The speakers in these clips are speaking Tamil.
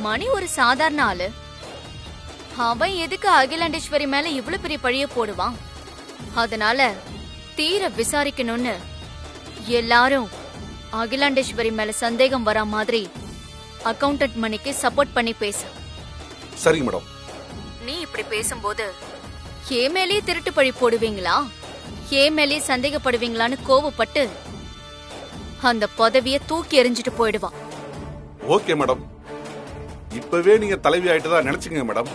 மணி ஒரு சாதாரண ஆளு. அவன் எதுக்கு அகிலாண்டேஸ்வரி மேல இவ்வளவு பெரிய பழிய போடுவான்? அதனால தீர விசாரிக்கணும்னு எல்லாரும் அகிலாண்டேஸ்வரி மேல சந்தேகம் வரா மாதிரி அக்கவுண்டன்ட் மணிக்கு சப்போர்ட் பண்ணி பேசு. சரிங்க மேடம். நீ இப்படி பேசும்போது ஏன் மேலேயே திருட்டு பழி போடுவீங்களா, ஏன் மேலேயே சந்தேகப்படுவீங்களான்னு கோவப்பட்டு அந்த பதவியை தூக்கி எறிஞ்சிட்டு போயிடுவான். ஓகே மேடம், இப்பவே நீங்க தலைவி ஆயிட்டதா நினைச்சுங்க மேடம்.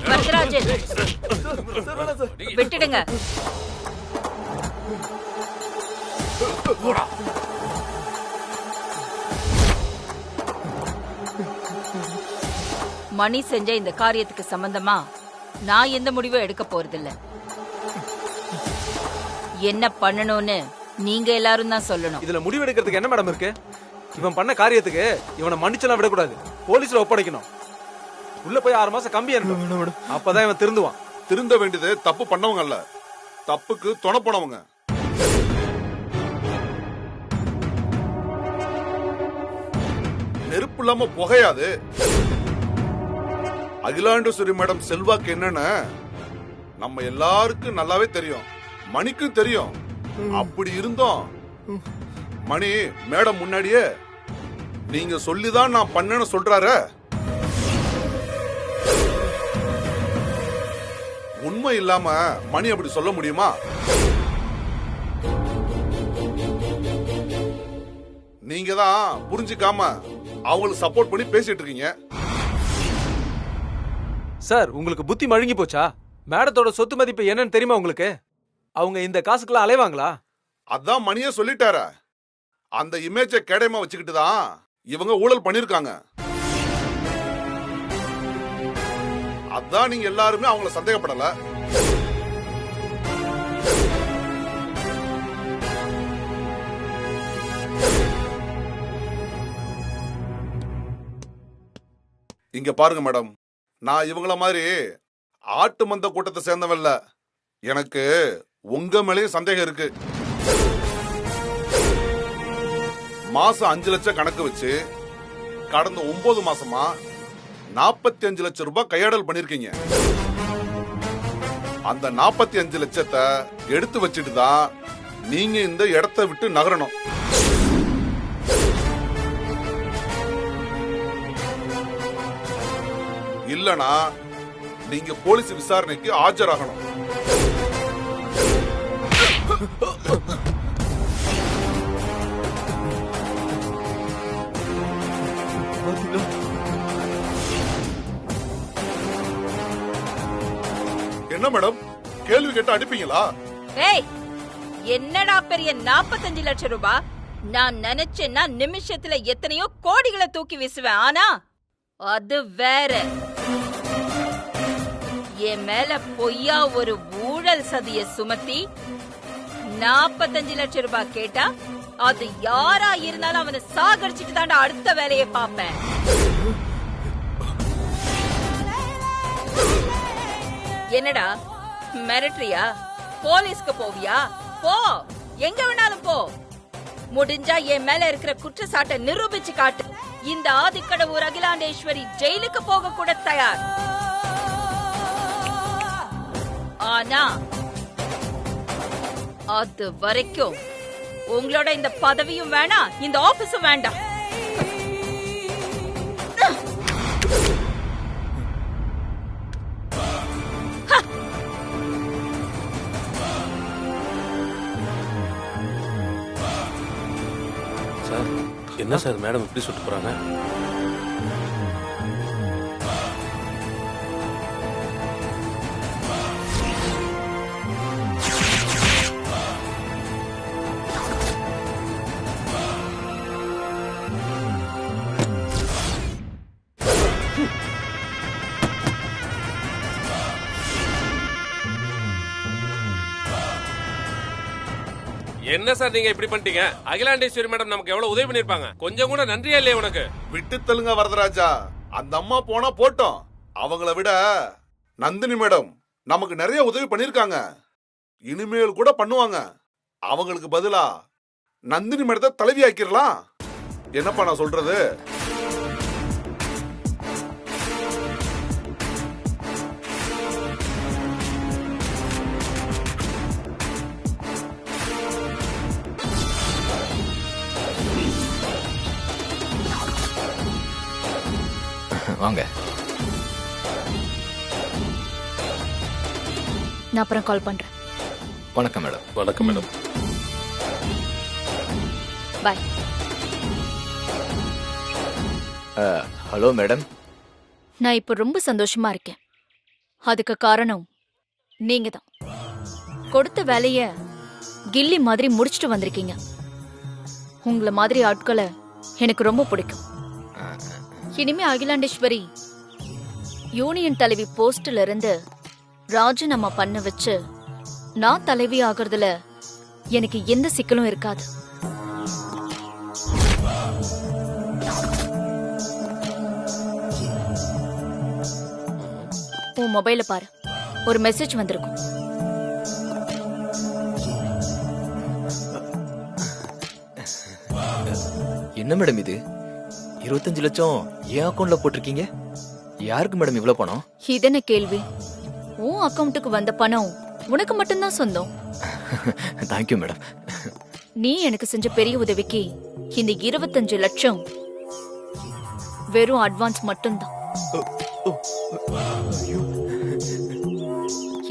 வரதராஜன், விட்டுடுங்க. மணி செஞ்ச இந்த காரியத்துக்கு சம்பந்தமா நான் எந்த முடிவும் எடுக்க போறதில்ல. என்ன பண்ணணும்னு நீங்க எல்லாரும் தான் சொல்லணும். இதுல முடிவு எடுக்கிறதுக்கு என்ன மேடம் இருக்கு? இவன் பண்ண காரியத்துக்கு இவனை மன்னிச்செல்லாம் விடக்கூடாது, போலீஸ்ல ஒப்படைக்கணும். உள்ள போய் 6 மாசம் கம்பி அனுப்பணும், அப்பதான் இவன் திருந்துவான். திருந்த வேண்டியது தப்பு பண்ணவங்க அல்ல, தப்புக்கு துணை போனவங்க. நெருப்பு இல்லாம புகையாது. அகிலாண்டேஸ்வரி மேடம் செல்வாக்கு என்னன்னு நம்ம எல்லாருக்கும் நல்லாவே தெரியும், மணிக்கும் தெரியும். அப்படி இருந்தோம் மணி மேடம் முன்னாடியே நீங்க சொல்லிதான் நான் பண்ணேன்னு சொல்றாரு. உண்மை இல்லாம மணி அப்படி சொல்ல முடியுமா? நீங்க தான் புரிஞ்சுக்காம அவங்களுக்கு சப்போர்ட் பண்ணி பேசிட்டு இருக்கீங்க. சார், உங்களுக்கு புத்தி மழுங்கி போச்சா? மேடத்தோட சொத்து மதிப்பு என்னன்னு தெரியுமா உங்களுக்கு? அவங்க இந்த காசுக்கெல்லாம் அலைவாங்களா? அதான் மணியே சொல்லிட்டார. அந்த இமேஜை கேடயமா வச்சுக்கிட்டு தான் இவங்க ஊழல் பண்ணிருக்காங்க. அதான் நீங்க எல்லாருமே அவங்கள சந்தேகப்படல. இங்க பாருங்க மேடம், நான் இவங்கள மாதிரி ஆட்டு மந்த கூட்டத்தை சேர்ந்தவன் இல்ல. எனக்கு உங்க மேலேயும் சந்தேகம் இருக்கு. மாசம் 5 லட்சம் கணக்கு வச்சு கடந்த 9 மாசமா 45 லட்சம் ரூபாய் கையாடல் பண்ணிருக்கீங்க. அந்த 45 லட்சத்தை எடுத்து வச்சுட்டு தான் நீங்க இந்த இடத்தை விட்டு நகரணும். இல்லனா நீங்க போலீஸ் விசாரணைக்கு ஆஜராகணும். என்ன மேடம், கேள்வி கேட்டு அனுப்பிங்களா? ஏய், என்னடா பெரிய 45 லட்சம் ரூபாய்? நான் நினைச்சேன்னா நிமிஷத்துல எத்தனையோ கோடிகளை தூக்கி வீசுவேன். ஆனா அது வேற. என் மேல பொய்யா ஒரு ஊழல் சதிய சுமத்தி 45 லட்சம் ரூபாய் கேட்டா அது யாரா இருந்தாலும் அவனை சாகடிச்சிட்டு தாண்டா அடுத்த வேலையை பார்ப்பேன். என்னடா மிரட்டறியா? போலீஸ்க்கு போவியா? போ, எங்க வேணாலும் போ. முடிஞ்சா என் மேல இருக்கிற குற்றச்சாட்டை நிரூபிச்சு காட்டு. இந்த ஆதிக்கடவுர் அகிலாண்டேஸ்வரி ஜெயிலுக்கு போக கூட தயார். ஆனா அது வரைக்கும் உங்களோட இந்த பதவியும் வேணாம், இந்த ஆபீஸும் வேண்டாம். சார், என்ன சார் மேடம் இப்படி சொல்லிட்டு போறாங்க? என்ன சார் நீங்க இப்படி பண்ணிட்டீங்க? அகிலாண்டேஸ்வரி மேடம் நமக்கு எவ்வளவு உதவி பண்ணிருப்பாங்க, கொஞ்சம் கூட நன்றியா இல்லையா உனக்கு? விட்டு தள்ளுங்க வரதராஜா, அந்த அம்மா போனா போட்டோம். அவங்கள விட நந்தினி மேடம் நமக்கு நிறைய உதவி பண்ணிருக்காங்க, இனிமேல் கூட பண்ணுவாங்க. அவங்களுக்கு பதிலா நந்தினி மேடத்தை தலைவி ஆக்கிடலாம். என்னப்பா நான் சொல்றது? வாங்க. நான் அப்புறம் கால் பண்றேன். வணக்கம் மேடம். வணக்கம் மேடம். பாய். Hello madam. நான் இப்ப ரொம்ப சந்தோஷமா இருக்கேன். அதுக்கு காரணம் நீங்க தான். கொடுத்த வேலைய கில்லி மாதிரி முடிச்சிட்டு வந்திருக்கீங்க. உங்கள மாதிரி ஆட்களை எனக்கு ரொம்ப பிடிக்கும். இனிமே அகிலாண்டேஸ்வரி யூனியன் தலைவி போஸ்ட்ல இருந்து ராஜினாமா பண்ண வச்சு நான் தலைவி ஆகுறதுல எனக்கு எந்த சிக்கலும் இருக்காது. உன் மொபைல பாரு, ஒரு மெசேஜ் வந்திருக்கும். என்ன மேடம் இது? 25 லட்சம் என் அக்கௌண்ட்ல போட்டிருக்கீங்க. யாருக்கு மேடம் இவ்வளவு பணம்? இதென்ன கேள்வி? உன் அக்கவுண்ட்டுக்கு வந்த பணம் உனக்கு மட்டும்தான் சொந்தம். Thank you madam. நீ எனக்கு செஞ்ச பெரிய உதவிக்கு இந்த 25 லட்சம் வெறும் அட்வான்ஸ் மட்டும்தான்.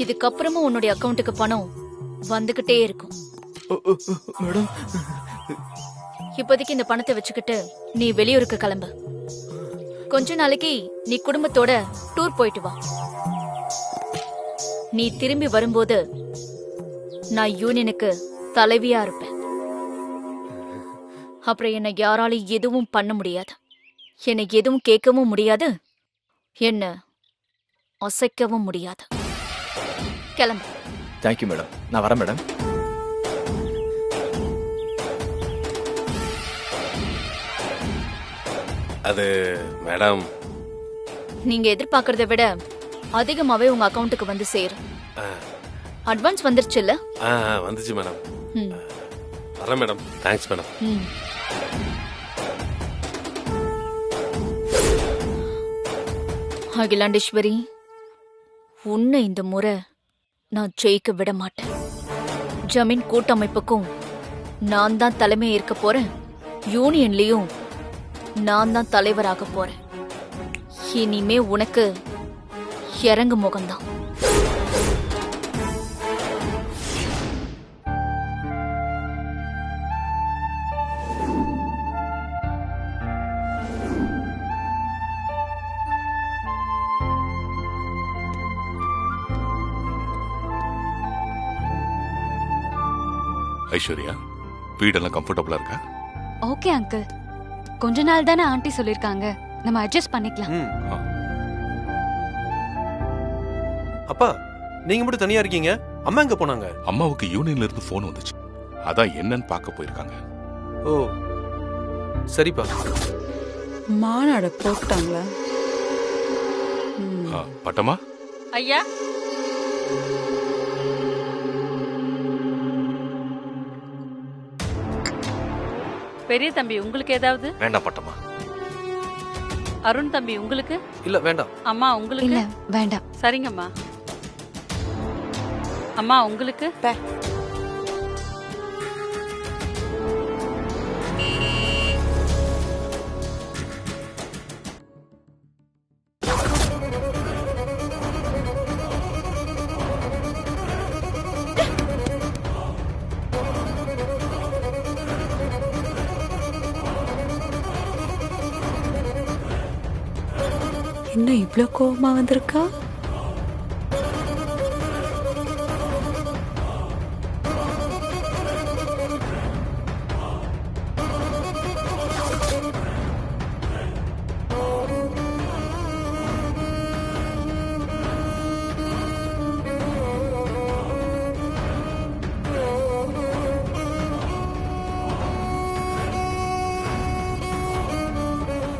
இதுக்கப்புறமும் உன்னுடைய அக்கவுண்ட்டுக்கு பணம் வந்துகிட்டே இருக்கும். மேடம், இப்போதைக்கு இந்த பணத்தை வச்சுக்கிட்டு நீ வெளியூருக்கு கிளம்பு. கொஞ்ச நாளைக்கு நீ குடும்பத்தோட டூர் போயிட்டு வா. நீ திரும்பி வரும்போது நான் யூனியனுக்கு தலைவியா இருப்பேன். அப்புறம் என்னை யாராலும் எதுவும் பண்ண முடியாது, என்னை எதுவும் கேட்கவும் முடியாது, என்ன அசைக்கவும் முடியாது. கிளம்பு. Thank you madam. நான் வரேன் மேடம். அது மேடம், நீங்க எதிர்பார்க்கறதை விட அதிகமாவே உங்க அக்கவுண்ட்டுக்கு வந்து சேரும். அட்வான்ஸ் வந்துருச்சுல்ல? வந்துச்சு மேடம். ம். வரேன் மேடம். Thanks madam. ம். அகிலாண்டேஸ்வரி, உன்னை இந்த முறை நான் ஜெயிக்க விட மாட்டேன். ஜமீன் கூட்டமைப்புக்கும் நான் தான் தலைமை ஏற்க போறேன். யூனியன்லயும் நான் தான் தலைவராக போறேன். இனிமே உனக்கு இறங்கு முகம்தான். ஐஸ்வர்யா, வீடெல்லாம் கம்ஃபர்டபுளா இருக்கா? ஓகே அங்கிள், கொஞ்ச நாள் தானே ஆண்டி சொல்லிருக்காங்க, நம்ம அட்ஜஸ்ட் பண்ணிக்கலாம். அப்பா, நீங்க மட்டும் தனியா இருக்கீங்க, அம்மா எங்க போனாங்க? அம்மாவுக்கு யூனியன்ல இருந்து போன் வந்துச்சு, அதான் என்னன்னு பார்க்க போயிருக்காங்க. ஓ சரிப்பா. மாநாட போட்டாங்களா? பட்டமா ஐயா, பெரிய தம்பி உங்களுக்கு ஏதாவது? வேண்டாம் பட்டமா. அருண் தம்பி உங்களுக்கு? இல்ல வேண்டாம். அம்மா உங்களுக்கு? இல்ல வேண்டாம். சரிங்கம்மா. அம்மா உங்களுக்கு? என்ன இவ்ளோ கோவமா வந்திருக்கா?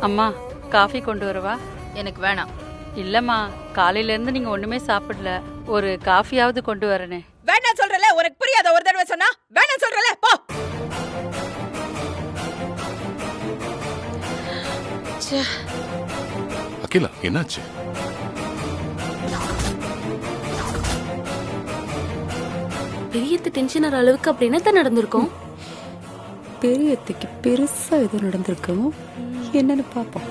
அம்மா, காஃபி கொண்டு வரவா? எனக்கு வேணாம். இல்லம்மா, காலையில இருந்து நீங்க ஒண்ணுமே சாப்பிடல, ஒரு காஃபியாவது கொண்டு வரனே. வேணா சொல்றல, உனக்கு புரியாத ஒரு தடவை சொன்னா வேணாம் சொல்றல போ. அகிலா என்னாச்சு? பெரியத்து டென்ஷன் ஆகிற அளவுக்கு அப்படி என்னத்தான் நடந்திருக்கும்? பெரியத்துக்கு பெருசா ஏதோ நடந்திருக்கும். என்னன்னு பாப்போம்.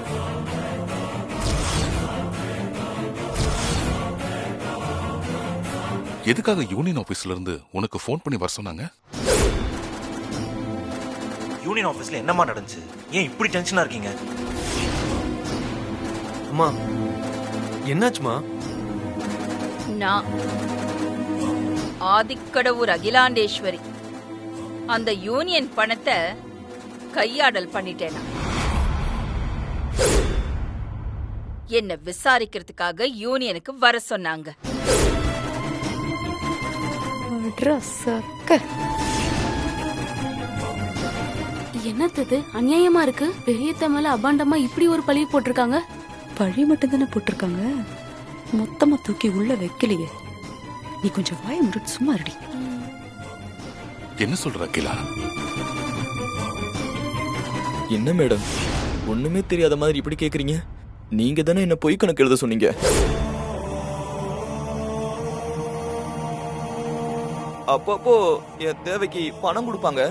எதுக்காக யூனியன் ஆபீஸ்ல இருந்து உனக்கு ஃபோன் பண்ணி வர சொன்னாங்க? யூனியன் ஆபீஸ்ல என்னமா நடந்துச்சு? ஏன் இப்படி டென்ஷனா இருக்கீங்க? அம்மா என்னாச்சுமா? நான் ஆதிக்கடவுர் அகிலாண்டேஸ்வரி அந்த யூனியன் பணத்தை கையாடல் பண்ணிட்டேனா? என்ன விசாரிக்கிறதுக்காக யூனியனுக்கு வர சொன்னாங்க. என்னது அநியாயமா இருக்கு? பெரியத்த மேல அபாண்டமா இப்படி ஒரு பழி போட்டிருக்காங்க. பழி மட்டும் தானே போட்டிருக்காங்க, மொத்தமா தூக்கி உள்ள வைக்கலையே. நீ கொஞ்சம் வாய முடிட்டு சும்மா இருடி. என்ன சொல்ற அகிலா? என்ன மேடம், ஒண்ணுமே தெரியாத மாதிரி இப்படி கேக்குறீங்க? நீங்க தானே என்ன பொய் கணக்கு எழுத சொன்னீங்க. அப்பப்போ என் தேவைக்கு பணம் கொடுப்பாங்க.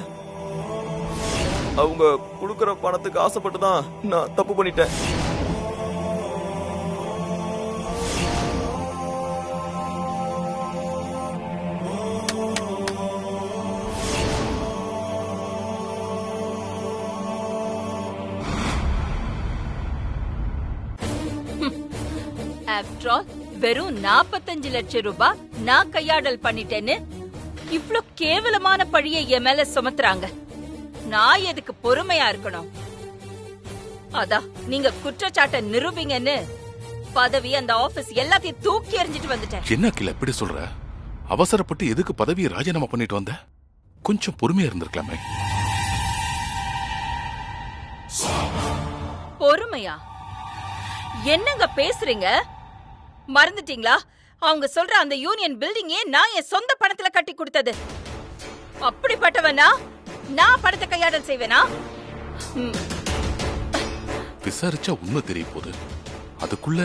அவங்க கொடுக்கற பணத்துக்கு ஆசைப்பட்டு தான் நான் தப்பு பண்ணிட்டேன். ஆஃப்டர் ஆல் வெறும் 45 லட்சம் ரூபாய் நான் கையாடல் பண்ணிட்டேன்னு இவ்ளோ கேவலமான பழியை என் மேல சுமத்துறாங்க. நான் எதுக்கு பொறுமையா இருக்கணும்? அதான் நீங்க குற்றச்சாட்டை நிரூபிங்கன்னு பதவி, அந்த ஆபீஸ் எல்லாத்தையும் தூக்கி எறிஞ்சிட்டு வந்துட்டேன். என்ன அகிலா இப்படி சொல்ற? அவசரப்பட்டு எதுக்கு பதவியை ராஜினாமா பண்ணிட்டு வந்த? கொஞ்சம் பொறுமையா இருந்திருக்கலாமே. பொறுமையா? என்னங்க பேசுறீங்க? மறந்துட்டீங்களா? அவங்க சொல்ற அந்த யூனியன் பில்டிங்கே நான் என் சொந்த பணத்துல கட்டி கொடுத்தது. அப்படிப்பட்டவனா நான் பணத்தை கையாடல் செய்வேனா? விசாரிச்சா உண்மை தெரிய போகுது. அதுக்குள்ள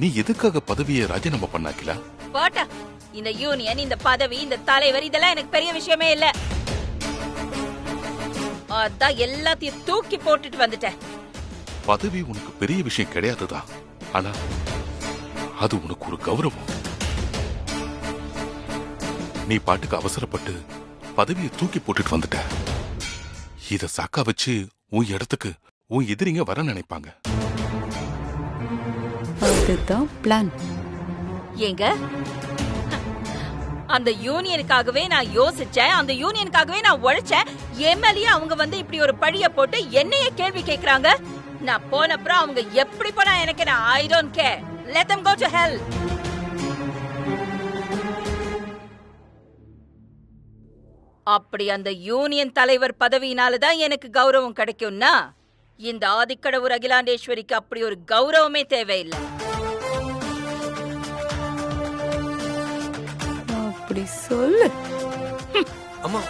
நீ எதுக்காக பதவியை ராஜினாமா பண்ண அகிலா? பாட்டா, இந்த யூனியன், இந்த பதவி, இந்த தலைவர் இதெல்லாம் எனக்கு பெரிய விஷயமே இல்ல. அதான் எல்லாத்தையும் தூக்கி போட்டுட்டு வந்துட்டேன். பதவி உனக்கு பெரிய விஷயம் கிடையாதுதான், ஆனா அது உனக்கு ஒரு கௌரவம். நீ பாட்டுக்கு அவசரப்பட்டு பதவியை தூக்கி போட்டுட்டு வந்துட்ட. இத சாக்கா வச்சு உன் இடத்துக்கு உன் எதிரிங்க வர நினைப்பாங்க. அதுதான் பிளான். ஏங்க, அந்த யூனியனுக்காகவே நான் யோசிச்சேன், அந்த யூனியனுக்காகவே நான் உழைச்சேன். எம்எல்ஏ அவங்க வந்து இப்படி ஒரு பழிய போட்டு என்னைய கேள்வி கேக்குறாங்க. நான் போனப்புறம் அவங்க எப்படி போனா எனக்கு என்ன? I don't care. Let them go to hell. அப்படி அந்த யூனியன் தலைவர் பதவியினாலதான் எனக்கு கௌரவம் கிடைக்கும்னா, இந்த ஆதிக்கடவுர் அகிலாண்டேஸ்வரிக்கு அப்படி ஒரு கௌரவமே தேவையில்லை. அப்படி சொல்லு. அம்மா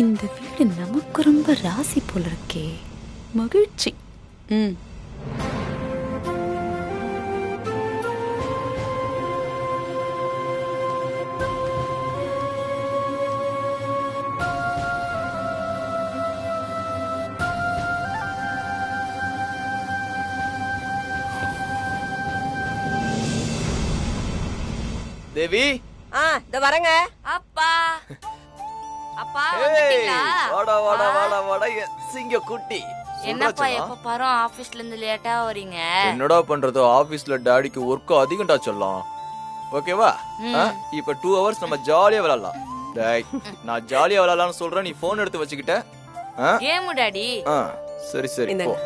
இந்த வீடு நமக்கு ரொம்ப ராசி போல இருக்கே. மகிழ்ச்சி. தேவி, இந்த வரங்க. அப்பா அப்பா வந்துட்டீங்களா? வாடா வாடா வாடா வாடா சிங்க குட்டி. என்னப்பா எப்ப பாரு ஆபீஸ்ல இருந்து லேட்டா வரீங்க? என்னடா பண்றது, ஆபீஸ்ல டாடிக்கு ஒர்க் அதிகம்டா சொல்லலாம். ஓகேவா? இப்ப 2 hours நம்ம ஜாலியா விளையாடலாம். டேய், நான் ஜாலியா விளையாடலாம்னு சொல்றேன், நீ போன் எடுத்து வச்சுக்கிட்ட. Game daddy. சரி சரி போ.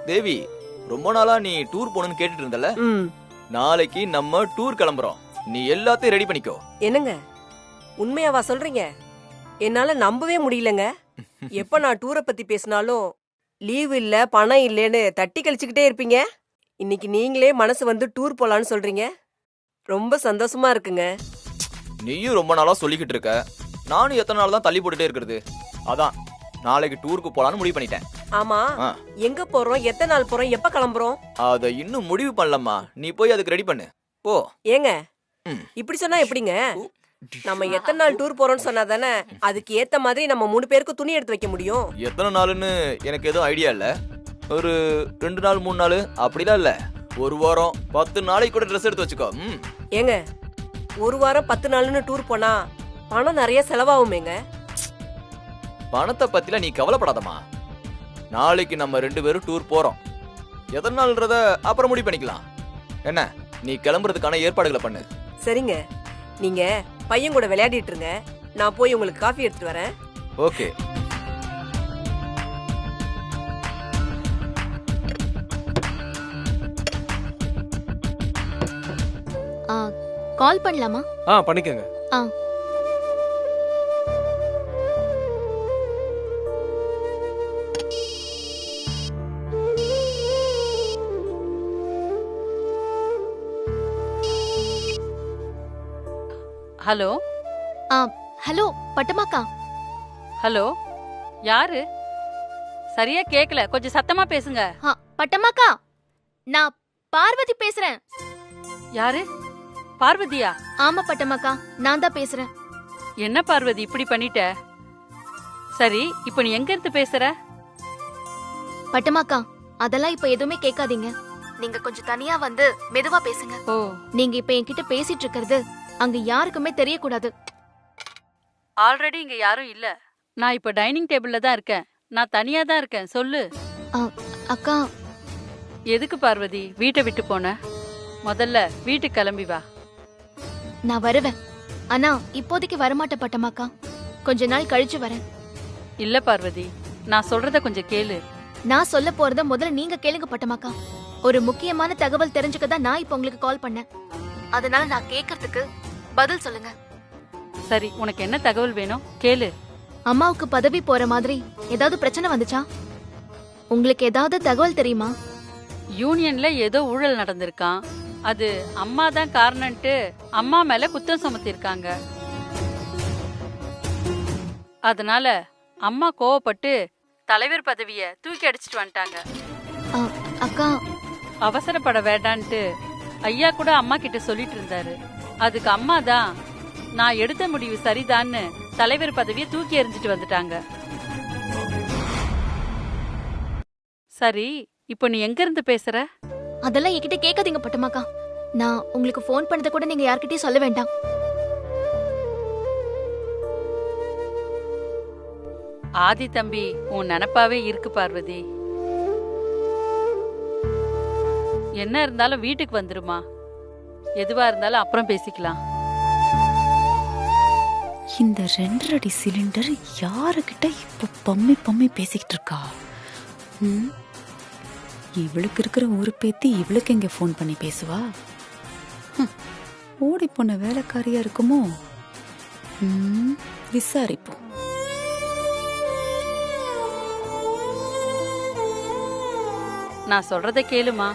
தேவி, ரொம்ப நாளா நீ டூர் போகணும்னு கேட்டுட்டு இருந்தல, நாளைக்கு நம்ம டூர் கிளம்புறோம். நீ எல்லாத்தையும் ரெடி பண்ணிக்கோ. என்னங்க, உண்மையாவா சொல்றீங்க? என்னால நம்பவே முடியலங்க. எப்ப நான் டூரை பத்தி பேசினாலும் லீவ் இல்ல பணம் இல்லன்னு தட்டி கழிச்சுக்கிட்டே இருப்பீங்க. இன்னைக்கு நீங்களே மனசு வந்து டூர் போலான்னு சொல்றீங்க. ரொம்ப சந்தோஷமா இருக்குங்க. நீயும் ரொம்ப நாளா சொல்லிக்கிட்டு இருக்க, நானும் எத்தனை நாள் தான் தள்ளி போட்டுட்டே இருக்கிறது. அதான் நாளைக்கு டூருக்கு போலான்னு முடிவு பண்ணிட்டேன். ஆமா, எங்க போறோம், எத்தனை நாள் போறோம், எப்ப கிளம்புறோம்? அத இன்னும் முடிவு பண்ணலம்மா. நீ போய் அதுக்கு ரெடி பண்ணு போ. ஏங்க இப்படி சொன்னா எப்படிங்க? நம்ம எத்தனை நாள் டூர் போறோம்னு சொன்னா தானே அதுக்கு ஏத்த மாதிரி நம்ம 3 பேருக்கு துணி எடுத்து வைக்க முடியும். எத்தனை நாளுன்னு எனக்கு எதுவும் ஐடியா இல்ல. ஒரு 2 நாள் 3 நாள் அப்படிலாம் இல்ல, ஒரு வாரம் 10 நாளைக்கு கூட ட்ரெஸ் எடுத்து வச்சுக்கோ. ஏங்க ஒரு வாரம் 10 நாள்னு டூர் போனா பணம் நிறைய செலவாகுமேங்க. பணத்தை பத்தில நீ கவலைப்படாதம்மா. நாளைக்கு நம்ம 2 பேரும் டூர் போறோம். எத்தனை நாள்ன்றத அப்புறம் முடிவு பண்ணிக்கலாம். என்ன, நீ கிளம்புறதுக்கான ஏற்பாடுகளை பண்ணு. சரிங்க, நீங்க பையன் கூட விளையாடிட்டு இருங்க, நான் போய் உங்களுக்கு காஃபி எடுத்துட்டு வரேன். ஓகே. கால் பண்ணலாமா? பண்ணிக்கங்க. ஹலோ. ஹலோ பட்டமாக்கா. ஹலோ, யாரு? சரியா கேக்கல, கொஞ்சம் சத்தமா பேசுங்க. பட்டமாக்கா, நான் பார்வதி பேசுறேன். யாரு? பார்வதியா? ஆமா பட்டமாக்கா, நான் தான் பேசுறேன். என்ன பார்வதி இப்படி பண்ணிட்ட? சரி, இப்ப நீ எங்க இருந்து பேசுற? பட்டமாக்கா, அதெல்லாம் இப்ப எதுவுமே கேட்காதீங்க. நீங்க கொஞ்சம் தனியா வந்து மெதுவா பேசுங்க. நீங்க இப்ப என்கிட்ட பேசிட்டு இருக்கிறது அங்க யாருக்குமே தெரியக்கூடாது. ஆல்ரெடி இங்க யாரும் இல்ல. நான் இப்ப டைனிங் டேபிள்ல தான் இருக்கேன். நான் தனியா தான் இருக்கேன். சொல்லு. அக்கா. எதுக்கு பார்வதி வீட்டை விட்டு போன? முதல்ல வீட்டுக்கு கிளம்பி வா. நான் வருவேன், ஆனா இப்போதைக்கு வரமாட்டேன் பட்டமாக்கா. கொஞ்ச நாள் கழிச்சு வரேன். இல்ல பார்வதி, நான் சொல்றத கொஞ்சம் கேளு. நான் சொல்ல போறத முதல்ல நீங்க கேளுங்க பட்டமாக்கா. ஒரு முக்கியமான தகவல் தெரிஞ்சுக்க தான் நான் இப்ப உங்களுக்கு கால் பண்ணேன். அதனால நான் கேக்குறதுக்கு பதில் சொல்லுங்க. சரி, உனக்கு என்ன தகவல் வேணும் கேளு. அம்மாவுக்கு பதவி போற மாதிரி ஏதாவது பிரச்சனை வந்துச்சா? உங்களுக்கு ஏதாவது தகவல் தெரியுமா? யூனியன்ல ஏதோ ஊழல் நடந்திருக்கான். அது அம்மா தான் காரணம்ட்டு அம்மா மேல குத்தம் சுமத்திருக்காங்க. அதனால அம்மா கோவப்பட்டு தலைவர் பதவிய தூக்கி அடிச்சிட்டு வந்துட்டாங்க. அக்கா, அவசரப்பட வேண்டான்ட்டு ஐயா கூட அம்மா கிட்ட சொல்லிட்டு இருந்தாரு. அதுக்கு அம்மா தான் நான் எடுத்த முடிவு சரிதான்னு தலைவர் பதவியை தூக்கி எறிஞ்சிட்டு வந்துட்டாங்க. சரி, இப்போ நீ எங்க இருந்து பேசுற? அதெல்லாம் என்கிட்ட கேட்காதீங்க பட்டமாக்கா. நான் உங்களுக்கு போன் பண்ணத கூட நீங்க யார்கிட்டயும் சொல்ல வேண்டாம். ஆதி தம்பி உன் நினப்பாவே இருக்கு பார்வதி. என்ன இருந்தாலும் வீட்டுக்கு வந்துருமா. எதுவா இருந்தாலும் அப்புறம் பேசிக்கலாம். இந்த 2 அடி சிலிண்டர் யாருக்கிட்ட இப்ப பம்மி பேசிக்கிட்டு இருக்கா? இவளுக்கு இருக்கிற ஒரு பேத்தி இவளுக்கு எங்க போன் பண்ணி பேசுவா? ஓடி போன வேலைக்காரியா இருக்குமோ? விசாரிப்போம். நான் சொல்றத கேளுமா.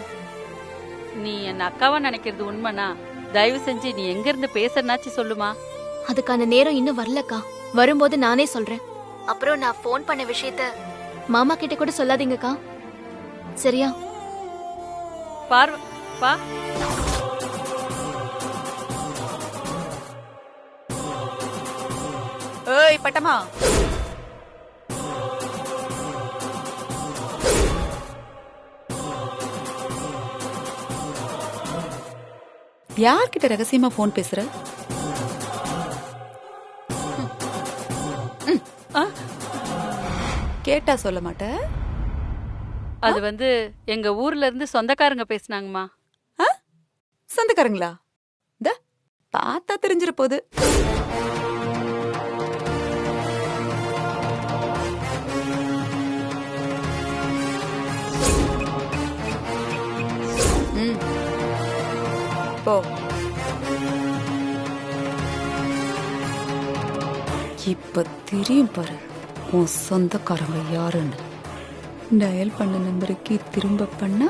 நீ என் அக்காவா நினைக்கிறது உண்மைனா தயவு செஞ்சு நீ எங்க இருந்து பேசுறனாச்சு சொல்லுமா. அதுக்கான நேரம் இன்னும் வரலக்கா. வரும்போது நானே சொல்றேன். அப்புறம் நான் போன் பண்ண விஷயத்த மாமா கிட்ட கூட சொல்லாதீங்கக்கா, சரியா? பா ஏய் பட்டமா, யார்கிட்ட ரகசியமா போன் பேசுற? கேட்டா சொல்ல மாட்ட? அது வந்து எங்க ஊர்ல இருந்து சொந்தக்காரங்க பேசினாங்கம்மா. சொந்தக்காரங்களா? பார்த்தா தெரிஞ்சிட போகுது. போ. இப்ப தெரியும் பாரு உன் சொந்தக்காரங்க யாருன்னு. டயல் பண்ண நம்பருக்கு திரும்ப பண்ணா